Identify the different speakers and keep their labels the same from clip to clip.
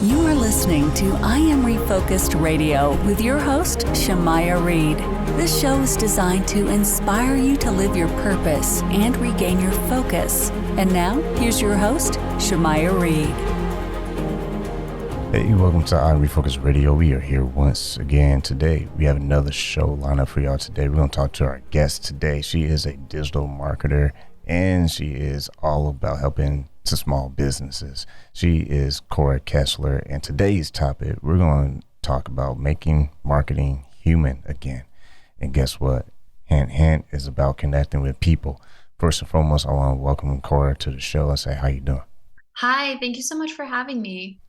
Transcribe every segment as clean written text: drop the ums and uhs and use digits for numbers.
Speaker 1: You are listening to I Am Refocused Radio with your host, Shamaya Reed. This show is designed to inspire you to live your purpose and regain your focus. And now, here's your host, Shamaya Reed.
Speaker 2: Hey, welcome to I Am Refocused Radio. We are here once again today. We have another show lined up for y'all today. We're going to talk to our guest today. She is a digital marketer, and she is all about helping to small businesses. She is Cora Kessler, and today's topic, we're going to talk about making marketing human again. And guess what? Hint, hint is about connecting with people. First and foremost, I want to welcome Cora to the show and say, how you doing?
Speaker 3: Hi, thank you so much for having me.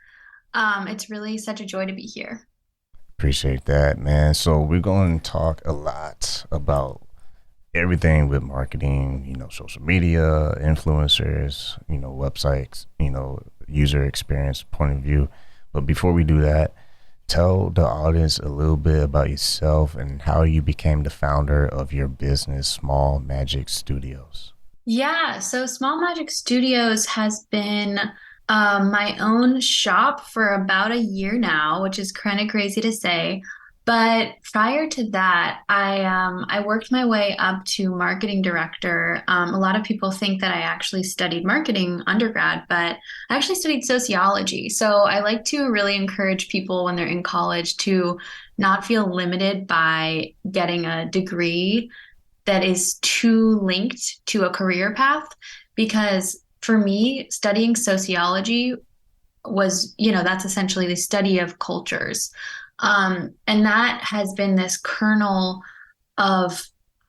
Speaker 3: It's really such a joy to be here.
Speaker 2: Appreciate that, man. So we're going to talk a lot about everything with marketing, social media, influencers, websites, user experience point of view. But before we do that, tell the audience a little bit about yourself and how you became the founder of your business, Small Magic Studios.
Speaker 3: Yeah, so Small Magic Studios has been my own shop for about a year now, which is kind of crazy to say. But prior to that, I worked my way up to marketing director. A lot of people think that I actually studied marketing undergrad, but I actually studied sociology. So I like to really encourage people when they're in college to not feel limited by getting a degree that is too linked to a career path. Because for me, studying sociology was, that's essentially the study of cultures. And that has been this kernel of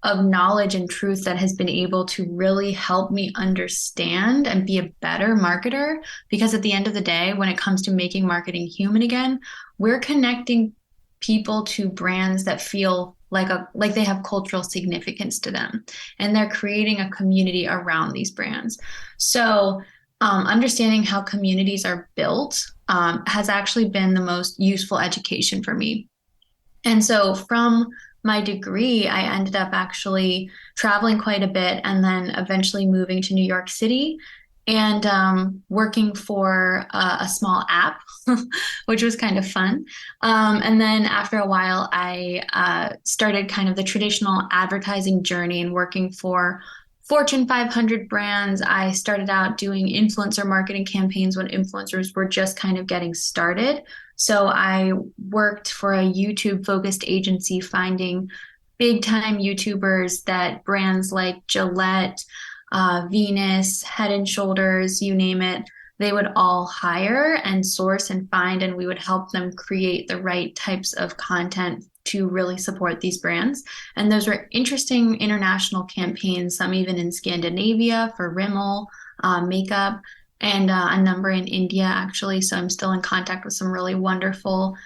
Speaker 3: knowledge and truth that has been able to really help me understand and be a better marketer. Because at the end of the day, when it comes to making marketing human again, we're connecting people to brands that feel like they have cultural significance to them, and they're creating a community around these brands. So understanding how communities are built has actually been the most useful education for me. And so from my degree, I ended up actually traveling quite a bit and then eventually moving to New York City and working for a small app, which was kind of fun. And then after a while, I started kind of the traditional advertising journey and working for Fortune 500 brands. I started out doing influencer marketing campaigns when influencers were just kind of getting started. So I worked for a YouTube focused agency, finding big time YouTubers that brands like Gillette, Venus, Head and Shoulders, you name it, they would all hire and source and find, and we would help them create the right types of content to really support these brands. And those were interesting international campaigns, some even in Scandinavia for Rimmel makeup, and a number in India, actually. So I'm still in contact with some really wonderful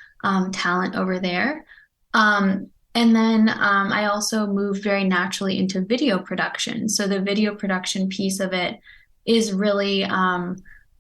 Speaker 3: talent over there. And then I also moved very naturally into video production. So the video production piece of it is really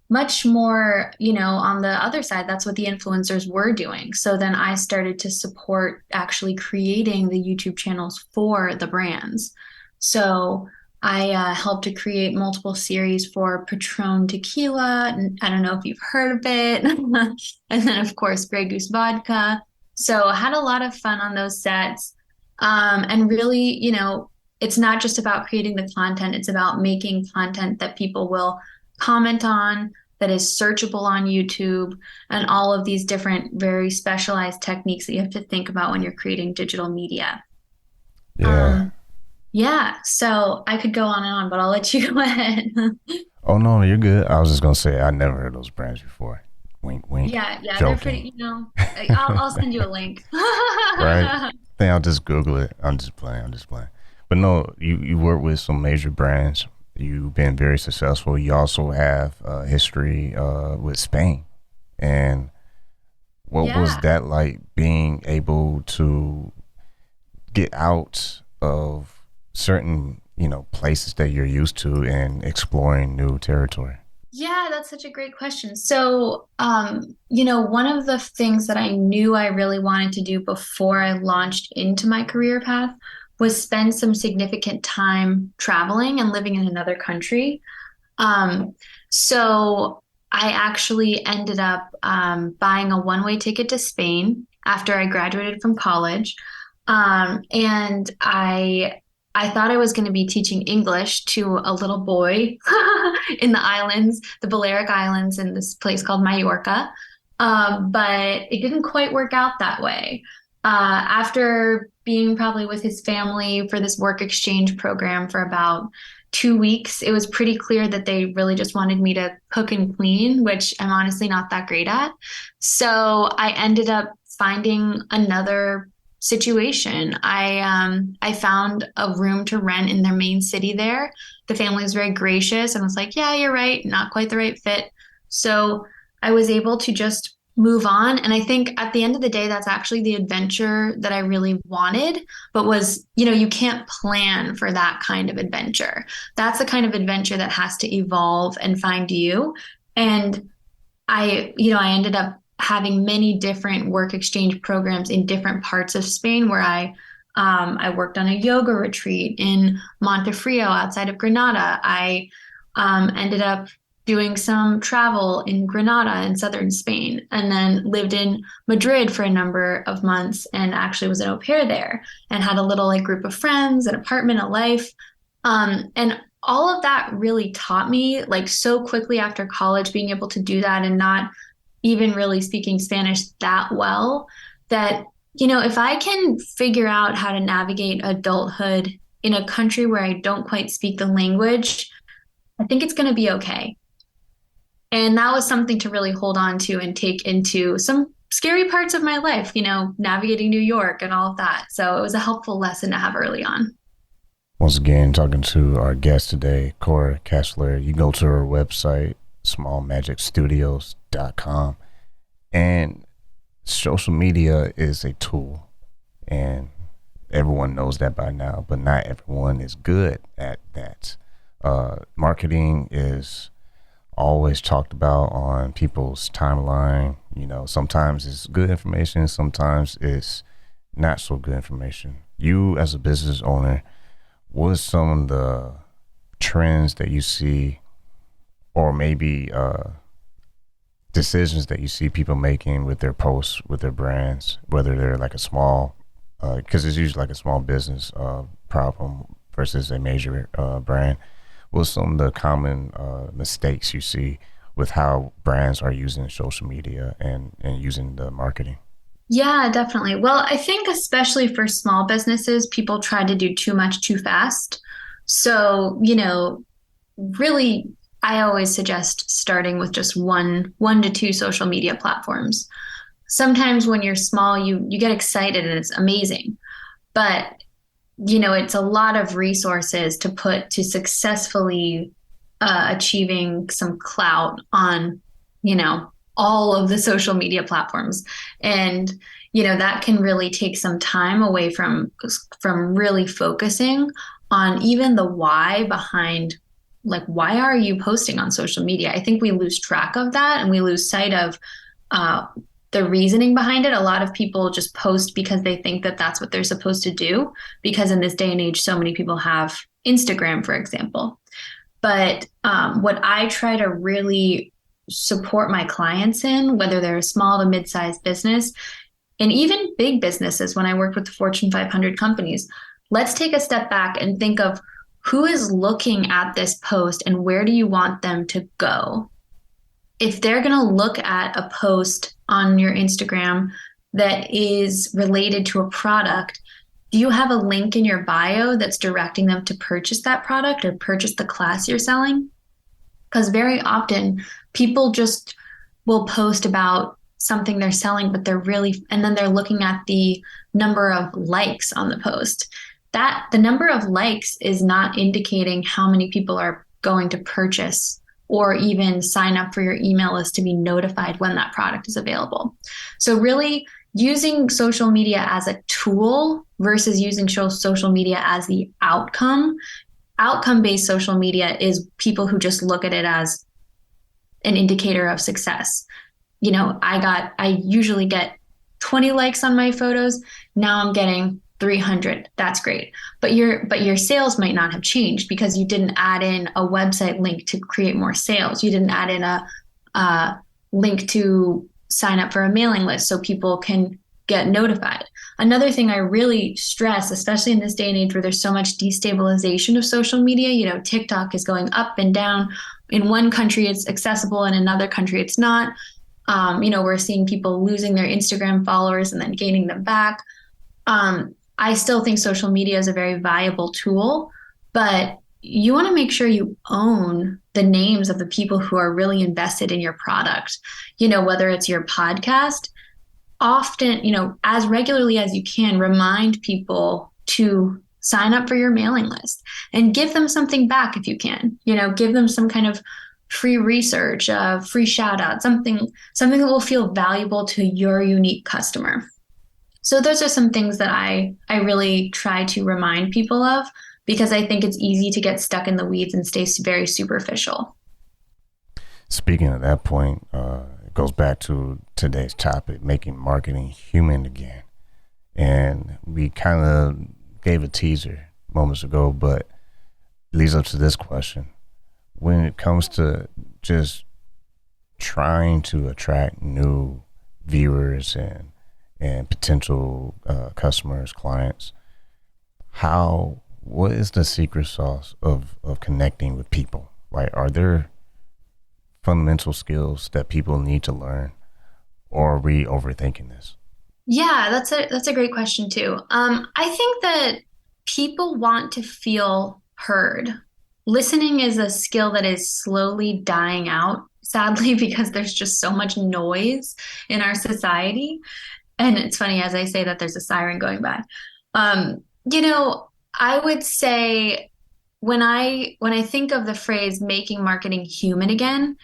Speaker 3: much more, on the other side, that's what the influencers were doing. So then I started to support actually creating the YouTube channels for the brands. So I helped to create multiple series for Patron Tequila. And I don't know if you've heard of it. And then, of course, Grey Goose Vodka. So I had a lot of fun on those sets. And really, it's not just about creating the content. It's about making content that people will comment on, that is searchable on YouTube, and all of these different very specialized techniques that you have to think about when you're creating digital media.
Speaker 2: Yeah.
Speaker 3: So I could go on and on, but I'll let you go ahead.
Speaker 2: Oh, no, you're good. I was just going to say, I never heard those brands before. Wink, wink.
Speaker 3: Yeah,
Speaker 2: joking.
Speaker 3: they're pretty, I'll send you a link.
Speaker 2: Right? Then I'll just Google it. I'm just playing. But no, you work with some major brands. You've been very successful. You also have history with Spain. And what was that like, being able to get out of certain, places that you're used to and exploring new territory?
Speaker 3: Yeah, that's such a great question. So, one of the things that I knew I really wanted to do before I launched into my career path was spend some significant time traveling and living in another country. So I actually ended up buying a one-way ticket to Spain after I graduated from college. And I thought I was going to be teaching English to a little boy in the islands, the Balearic Islands, in this place called Mallorca. But it didn't quite work out that way. After being probably with his family for this work exchange program for about 2 weeks, it was pretty clear that they really just wanted me to cook and clean, which I'm honestly not that great at. So I ended up finding another situation. I found a room to rent in their main city there. The family was very gracious and was like, "Yeah, you're right, not quite the right fit." So I was able to just move on. And I think at the end of the day, that's actually the adventure that I really wanted, but was, you can't plan for that kind of adventure. That's the kind of adventure that has to evolve and find you. And I ended up having many different work exchange programs in different parts of Spain where I worked on a yoga retreat in Montefrio outside of Granada. I ended up doing some travel in Granada in southern Spain, and then lived in Madrid for a number of months and actually was an au pair there and had a little like group of friends, an apartment, a life. And all of that really taught me like so quickly after college, being able to do that and not even really speaking Spanish that well, that, if I can figure out how to navigate adulthood in a country where I don't quite speak the language, I think it's going to be okay. And that was something to really hold on to and take into some scary parts of my life, navigating New York and all of that. So it was a helpful lesson to have early on.
Speaker 2: Once again, talking to our guest today, Cora Kessler. You can go to her website, smallmagicstudios.com. And social media is a tool, and everyone knows that by now, but not everyone is good at that. Marketing is always talked about on people's timeline. Sometimes it's good information, sometimes it's not so good information. You as a business owner, what are some of the trends that you see, or maybe decisions that you see people making with their posts, with their brands, whether they're like a small, because it's usually like a small business problem versus a major brand? What's some of the common mistakes you see with how brands are using social media and using the marketing?
Speaker 3: Yeah, definitely. Well, I think especially for small businesses, people try to do too much too fast. So, really, I always suggest starting with just one to two social media platforms. Sometimes when you're small, you get excited and it's amazing, but it's a lot of resources to put to successfully achieving some clout on, all of the social media platforms. And, that can really take some time away from really focusing on even the why behind, like, why are you posting on social media? I think we lose track of that and we lose sight of the reasoning behind it. A lot of people just post because they think that that's what they're supposed to do, because in this day and age, so many people have Instagram, for example. But what I try to really support my clients in, whether they're a small to mid-sized business, and even big businesses, when I worked with the Fortune 500 companies, let's take a step back and think of who is looking at this post and where do you want them to go? If they're going to look at a post on your Instagram that is related to a product, do you have a link in your bio that's directing them to purchase that product or purchase the class you're selling? Because very often people just will post about something they're selling, but and then they're looking at the number of likes on the post. That the number of likes is not indicating how many people are going to purchase or even sign up for your email list to be notified when that product is available. So really using social media as a tool versus using social media as the outcome. Outcome-based social media is people who just look at it as an indicator of success. I usually get 20 likes on my photos. Now I'm getting 300. That's great. But your sales might not have changed because you didn't add in a website link to create more sales. You didn't add in a link to sign up for a mailing list so people can get notified. Another thing I really stress, especially in this day and age where there's so much destabilization of social media, TikTok is going up and down. In one country, it's accessible. In another country, it's not. We're seeing people losing their Instagram followers and then gaining them back. I still think social media is a very viable tool, but you want to make sure you own the names of the people who are really invested in your product. Whether it's your podcast, often, as regularly as you can, remind people to sign up for your mailing list and give them something back if you can. Give them some kind of free research, free shout out, something that will feel valuable to your unique customer. So those are some things that I really try to remind people of, because I think it's easy to get stuck in the weeds and stay very superficial.
Speaker 2: Speaking of that point, it goes back to today's topic, making marketing human again. And we kind of gave a teaser moments ago, but it leads up to this question. When it comes to just trying to attract new viewers and potential customers, clients, what is the secret sauce of connecting with people? Like, are there fundamental skills that people need to learn, or are we overthinking this?
Speaker 3: Yeah, that's a great question too. I think that people want to feel heard. Listening is a skill that is slowly dying out, sadly, because there's just so much noise in our society. And it's funny, as I say that, there's a siren going by. I would say when I think of the phrase making marketing human again,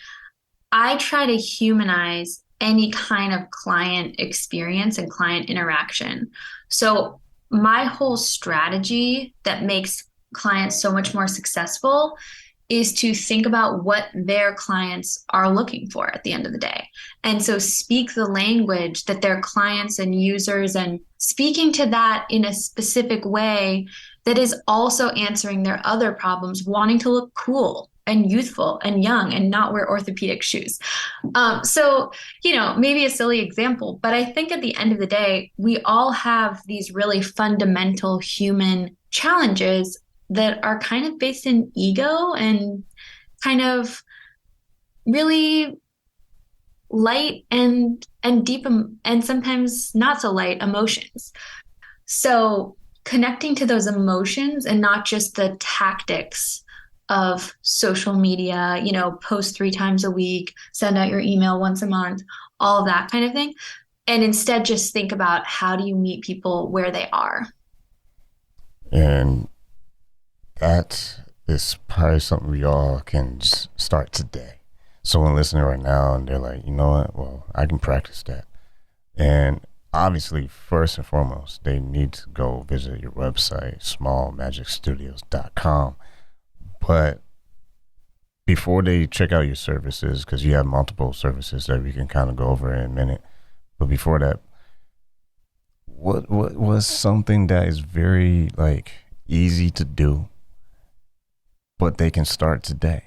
Speaker 3: I try to humanize any kind of client experience and client interaction. So my whole strategy that makes clients so much more successful is to think about what their clients are looking for at the end of the day. And so speak the language that their clients and users, and speaking to that in a specific way that is also answering their other problems, wanting to look cool and youthful and young and not wear orthopedic shoes. Maybe a silly example, but I think at the end of the day, we all have these really fundamental human challenges that are kind of based in ego and kind of really light and deep and sometimes not so light emotions. So connecting to those emotions and not just the tactics of social media, post 3 times a week, send out your email once a month, all of that kind of thing. And instead just think about, how do you meet people where they are?
Speaker 2: And that is probably something we all can just start today. Someone listening right now and they're like, you know what? Well, I can practice that. And obviously, first and foremost, they need to go visit your website, smallmagicstudios.com. But before they check out your services, because you have multiple services that we can kind of go over in a minute, but before that, what was something that is very easy to do, but they can start today?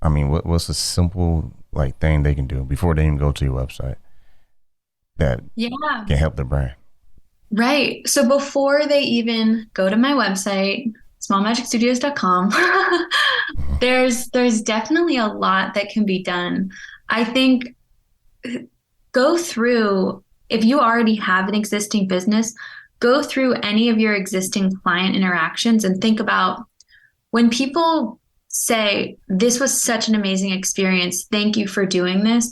Speaker 2: I mean, what's a simple thing they can do before they even go to your website that can help their brand?
Speaker 3: Right. So before they even go to my website, smallmagicstudios.com, there's definitely a lot that can be done. I think go through, if you already have an existing business, go through any of your existing client interactions and think about, when people say, this was such an amazing experience, thank you for doing this,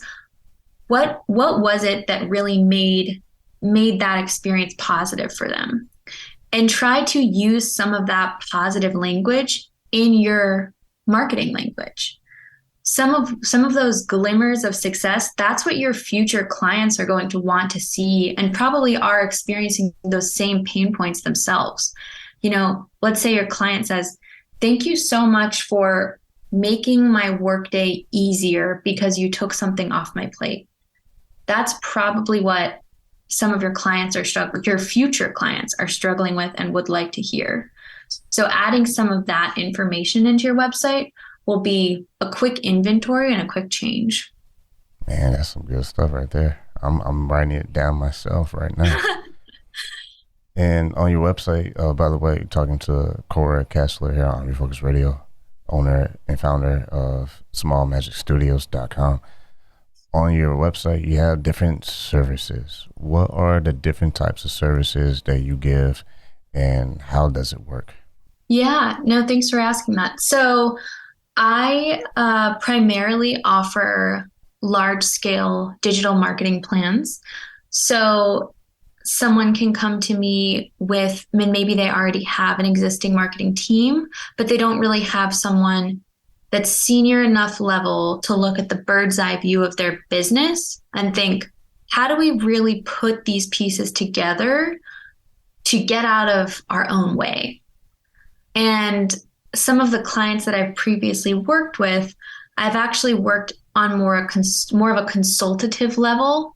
Speaker 3: what was it that really made that experience positive for them? And try to use some of that positive language in your marketing language. Some of those glimmers of success, that's what your future clients are going to want to see, and probably are experiencing those same pain points themselves. Let's say your client says, thank you so much for making my workday easier because you took something off my plate. That's probably what some of your clients your future clients are struggling with and would like to hear. So adding some of that information into your website will be a quick inventory and a quick change.
Speaker 2: Man, that's some good stuff right there. I'm writing it down myself right now. And on your website, by the way, talking to Cora Kessler here on Refocus Radio, owner and founder of smallmagicstudios.com. On your website, you have different services. What are the different types of services that you give, and how does it work?
Speaker 3: Yeah, no, thanks for asking that. So I primarily offer large scale digital marketing plans. So someone can come to me with, I mean, maybe they already have an existing marketing team, but they don't really have someone that's senior enough level to look at the bird's eye view of their business and think, how do we really put these pieces together to get out of our own way? And some of the clients that I've previously worked with, I've actually worked on more of a consultative level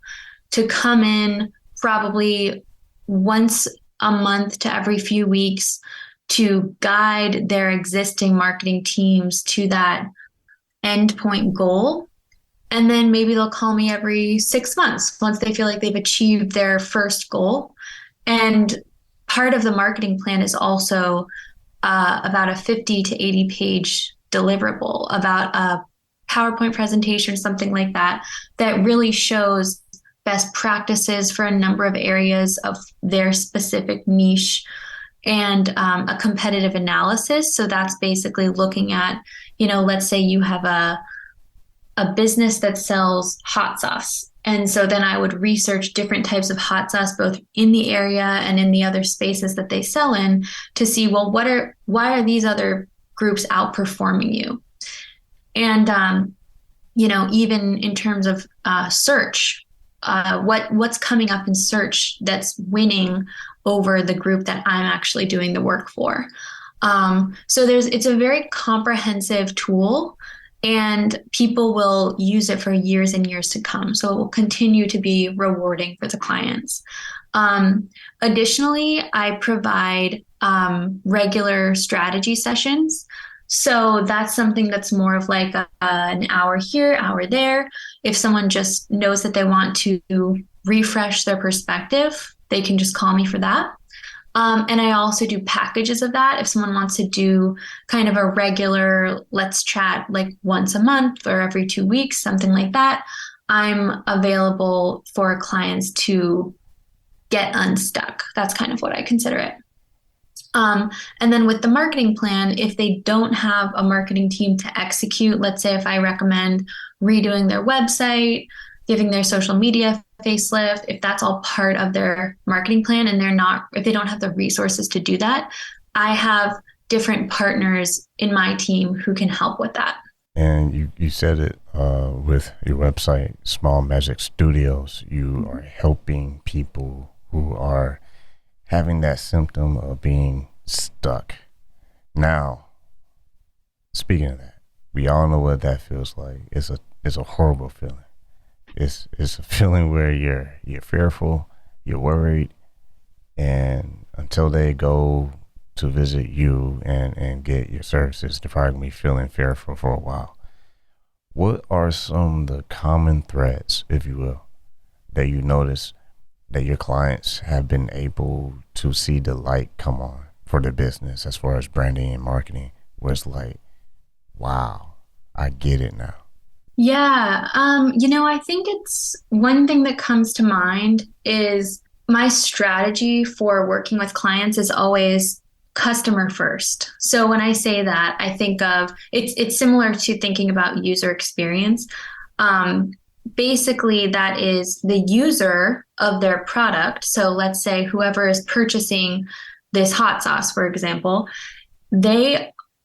Speaker 3: to come in probably once a month to every few weeks to guide their existing marketing teams to that endpoint goal. And then maybe they'll call me every 6 months once they feel like they've achieved their first goal. And part of the marketing plan is also about a 50 to 80 page deliverable, about a PowerPoint presentation, something like that, that really shows best practices for a number of areas of their specific niche, and a competitive analysis. So that's basically looking at, let's say you have a business that sells hot sauce. And so then I would research different types of hot sauce, both in the area and in the other spaces that they sell in, to see, well, why are these other groups outperforming you? And, even in terms of search, what's coming up in search that's winning over the group that I'm actually doing the work for. So it's a very comprehensive tool, and people will use it for years and years to come. So it will continue to be rewarding for the clients. Additionally, I provide regular strategy sessions. So that's something that's more of like an hour here, hour there. If someone just knows that they want to refresh their perspective, they can just call me for that. And I also do packages of that. If someone wants to do kind of a regular, let's chat like once a month or every 2 weeks, something like that, I'm available for clients to get unstuck. That's kind of what I consider it. And then with the marketing plan, if they don't have a marketing team to execute, let's say if I recommend redoing their website, giving their social media facelift, if that's all part of their marketing plan and if they don't have the resources to do that, I have different partners in my team who can help with that.
Speaker 2: And you said it with your website, Small Magic Studios, you are helping people who are having that symptom of being stuck. Now, speaking of that, we all know what that feels like. It's a horrible feeling. It's a feeling where you're fearful, you're worried, and until they go to visit you and get your services, they're probably gonna be feeling fearful for a while. What are some of the common threads, if you will, that you notice that your clients have been able to see the light come on for their business as far as branding and marketing, where it's like, wow, I get it now?
Speaker 3: Yeah. I think it's one thing that comes to mind is my strategy for working with clients is always customer first. So when I say that, I think of it's similar to thinking about user experience. Basically, that is the user of their product. So let's say whoever is purchasing this hot sauce, for example,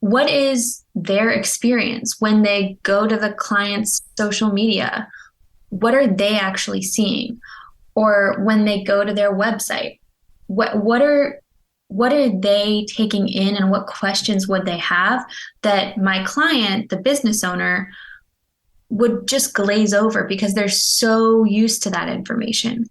Speaker 3: what is their experience when they go to the client's social media? What are they actually seeing? Or when they go to their website, what are they taking in, and what questions would they have that my client, the business owner, would just glaze over because they're so used to that information?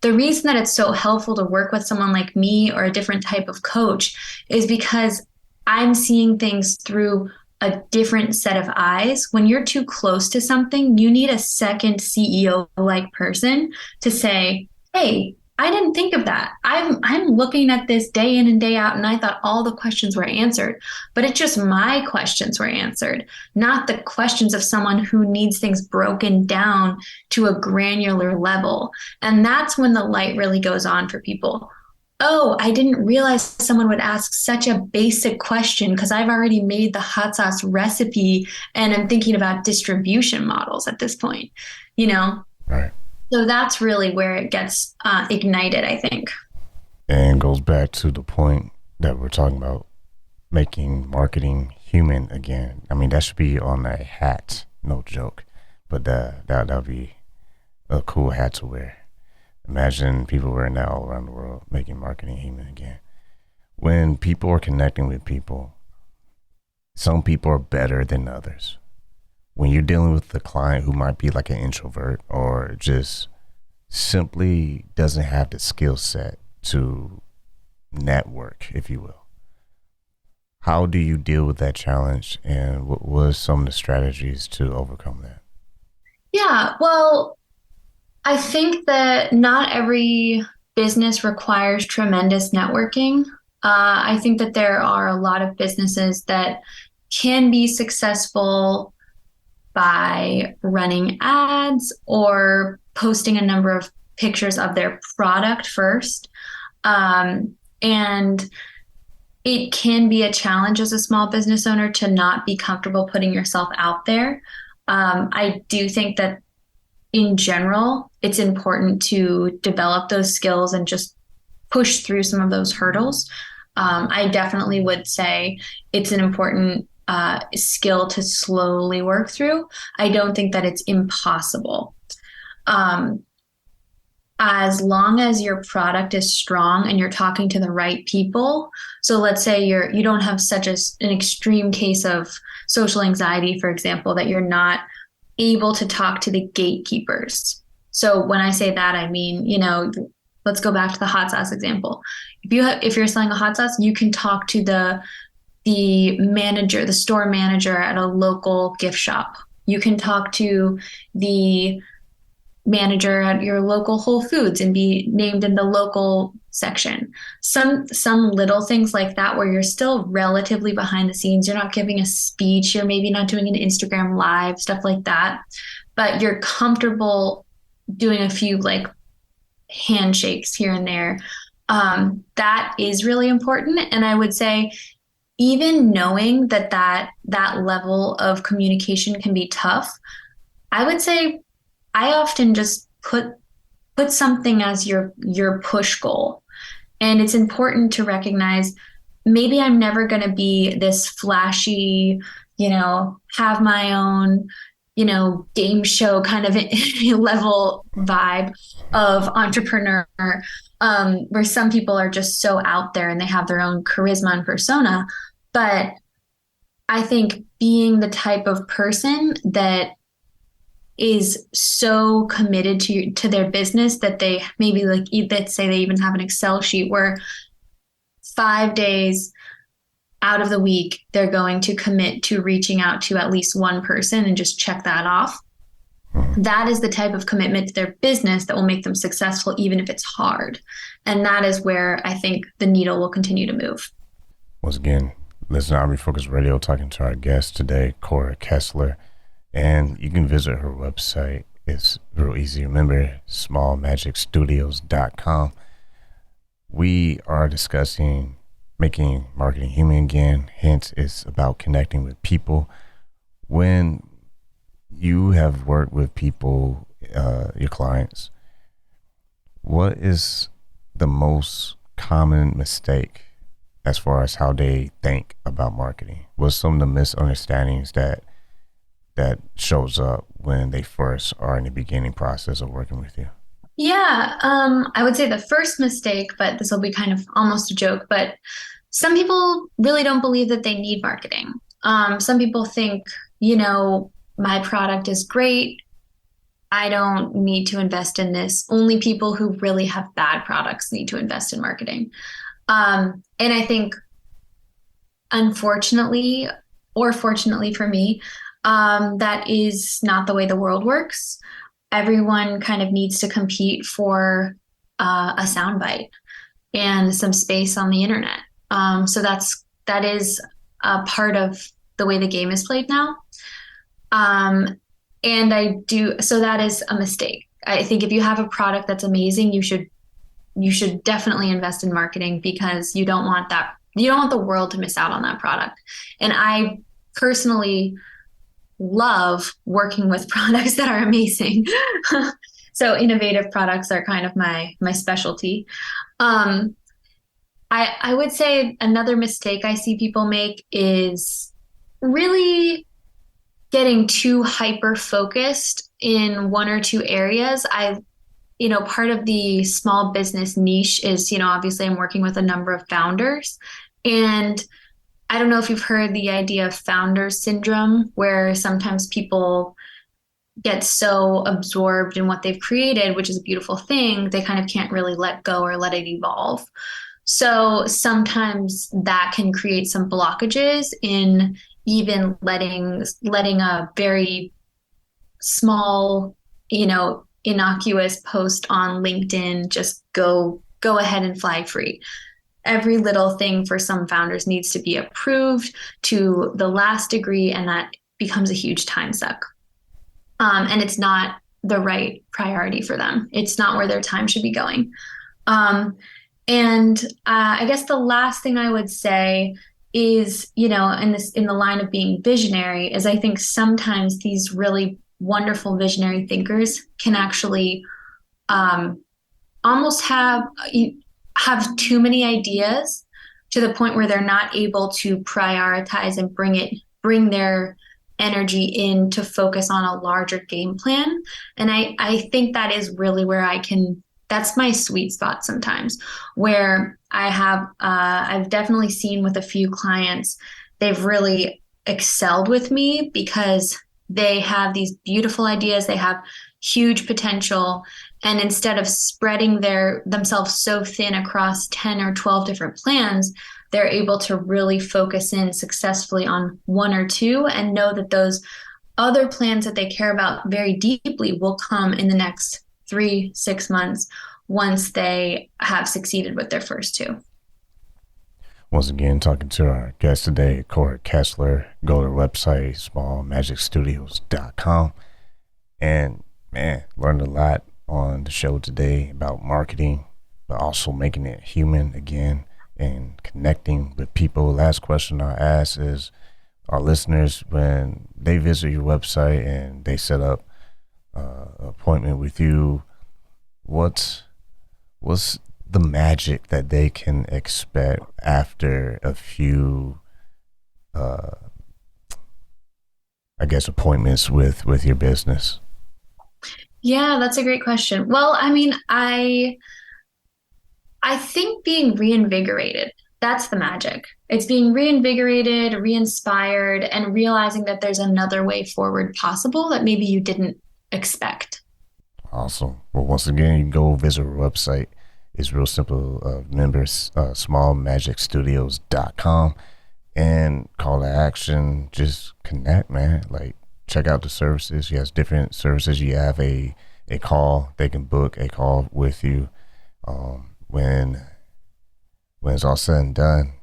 Speaker 3: The reason that it's so helpful to work with someone like me or a different type of coach is because I'm seeing things through a different set of eyes. When you're too close to something, you need a second CEO-like person to say, hey, I didn't think of that. I'm looking at this day in and day out, and I thought all the questions were answered, but it's just my questions were answered, not the questions of someone who needs things broken down to a granular level. And that's when the light really goes on for people. Oh, I didn't realize someone would ask such a basic question because I've already made the hot sauce recipe and I'm thinking about distribution models at this point, you know?
Speaker 2: Right.
Speaker 3: So that's really where it gets ignited, I think.
Speaker 2: And goes back to the point that we're talking about, making marketing human again. I mean, that should be on a hat, no joke. But that'll be a cool hat to wear. Imagine people wearing that all around the world, making marketing human again. When people are connecting with people, some people are better than others. When you're dealing with a client who might be like an introvert or just simply doesn't have the skill set to network, if you will, how do you deal with that challenge, and what was some of the strategies to overcome that?
Speaker 3: Yeah, well, I think that not every business requires tremendous networking. I think that there are a lot of businesses that can be successful by running ads or posting a number of pictures of their product first. And it can be a challenge as a small business owner to not be comfortable putting yourself out there. I do think that in general, it's important to develop those skills and just push through some of those hurdles. I definitely would say it's an important skill to slowly work through. I don't think that it's impossible. As long as your product is strong and you're talking to the right people. So let's say you don't have such an extreme case of social anxiety, for example, that you're not able to talk to the gatekeepers. So when I say that, I mean, let's go back to the hot sauce example. If you're selling a hot sauce, you can talk to the manager, the store manager at a local gift shop. You can talk to the manager at your local Whole Foods and be named in the local section. Some little things like that where you're still relatively behind the scenes. You're not giving a speech. You're maybe not doing an Instagram live, stuff like that. But you're comfortable doing a few like handshakes here and there. That is really important. And I would say even knowing that level of communication can be tough, I would say I often just put something as your push goal. And it's important to recognize maybe I'm never going to be this flashy, have my own, game show kind of level vibe of entrepreneur, where some people are just so out there and they have their own charisma and persona. But I think being the type of person that is so committed to their business that they maybe let's say they even have an Excel sheet where 5 days out of the week, they're going to commit to reaching out to at least one person and just check that off. That is the type of commitment to their business that will make them successful, even if it's hard. And that is where I think the needle will continue to move.
Speaker 2: Once again, listen to Refocus Radio, talking to our guest today, Cora Kessler. And you can visit her website. It's real easy. Remember, smallmagicstudios.com. We are discussing making marketing human again. Hence, it's about connecting with people. When you have worked with people, your clients, what is the most common mistake as far as how they think about marketing? What's some of the misunderstandings that shows up when they first are in the beginning process of working with you?
Speaker 3: Yeah, I would say the first mistake, but this will be kind of almost a joke, but some people really don't believe that they need marketing. Some people think, my product is great. I don't need to invest in this. Only people who really have bad products need to invest in marketing. And I think, unfortunately, or fortunately for me, that is not the way the world works. Everyone kind of needs to compete for a soundbite and some space on the internet. So that is a part of the way the game is played now. Um, and so that is a mistake. I think if you have a product that's amazing, you should definitely invest in marketing because you don't want the world to miss out on that product. And I personally love working with products that are amazing. So innovative products are kind of my specialty. Um, I would say another mistake I see people make is really getting too hyper focused in one or two areas. Part of the small business niche is, obviously I'm working with a number of founders. And I don't know if you've heard the idea of founder syndrome, where sometimes people get so absorbed in what they've created, which is a beautiful thing, they kind of can't really let go or let it evolve. So sometimes that can create some blockages in even letting a very small, innocuous post on LinkedIn just go ahead and fly free. Every little thing for some founders needs to be approved to the last degree, and that becomes a huge time suck. And it's not the right priority for them. It's not where their time should be going. And I guess the last thing I would say is, in the line of being visionary, is I think sometimes these really wonderful visionary thinkers can actually almost have too many ideas to the point where they're not able to prioritize and bring their energy in to focus on a larger game plan. And I think that is really where that's my sweet spot sometimes, where I've definitely seen with a few clients, they've really excelled with me because they have these beautiful ideas, they have huge potential. And instead of spreading themselves so thin across 10 or 12 different plans, they're able to really focus in successfully on one or two and know that those other plans that they care about very deeply will come in the next 3-6 months once they have succeeded with their first two.
Speaker 2: Once again, talking to our guest today, Cora Kessler. Go to her website, smallmagicstudios.com. And man, learned a lot on the show today about marketing, but also making it human again and connecting with people. Last question I ask is, our listeners, when they visit your website and they set up an appointment with you, what's the magic that they can expect after a few appointments with your business?
Speaker 3: Yeah, that's a great question. Well, I mean, I think being reinvigorated, that's the magic. It's being reinvigorated, re-inspired, and realizing that there's another way forward possible that maybe you didn't expect.
Speaker 2: Awesome. Well, once again, you can go visit our website. It's real simple. Members, smallmagicstudios.com, and call to action. Just connect, man. Like, check out the services. He has different services. You have a call. They can book a call with you. When it's all said and done,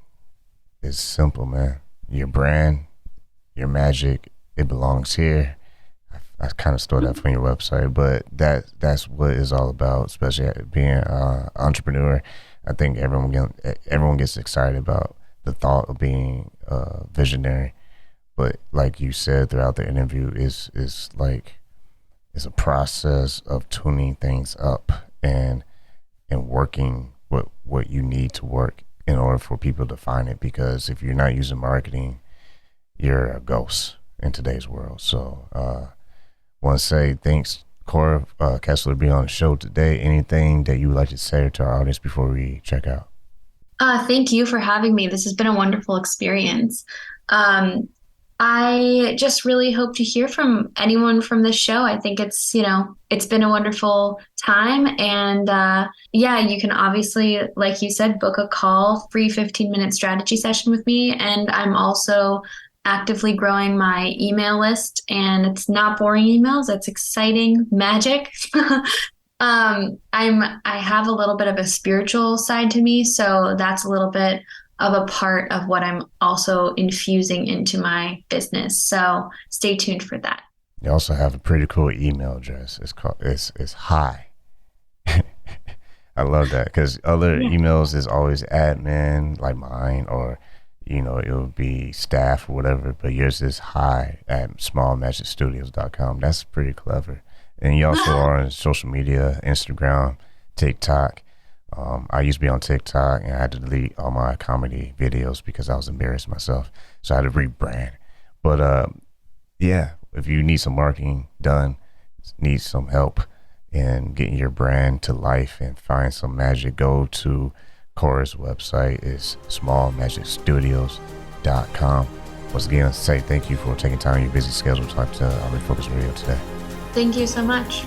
Speaker 2: it's simple, man. Your brand, your magic, it belongs here. I kind of stole that from your website, but that's what it's all about, especially being an entrepreneur. I think everyone gets excited about the thought of being visionary. But like you said throughout the interview, it's a process of tuning things up and working what you need to work in order for people to find it. Because if you're not using marketing, you're a ghost in today's world. So want to say thanks, Cora Kessler, being on the show today. Anything that you would like to say to our audience before we check out?
Speaker 3: Thank you for having me. This has been a wonderful experience. I just really hope to hear from anyone from this show. I think it's been a wonderful time. And you can obviously, like you said, book a call, free 15-minute strategy session with me. And I'm also actively growing my email list, and it's not boring emails. It's exciting magic. I have a little bit of a spiritual side to me, so that's a little bit of a part of what I'm also infusing into my business. So stay tuned for that.
Speaker 2: You also have a pretty cool email address. It's hi. I love that, because other emails is always admin like mine, or it would be staff or whatever, but yours is hi at smallmagicstudios.com. That's pretty clever. And you also are on social media, Instagram, TikTok. I used to be on TikTok, and I had to delete all my comedy videos because I was embarrassed myself, so I had to rebrand. But yeah, if you need some marketing done, need some help in getting your brand to life and find some magic, go to Cora's website. Is smallmagicstudios.com. Once again, I say thank you for taking time in your busy schedule to talk to Refocus Radio today.
Speaker 3: Thank you so much.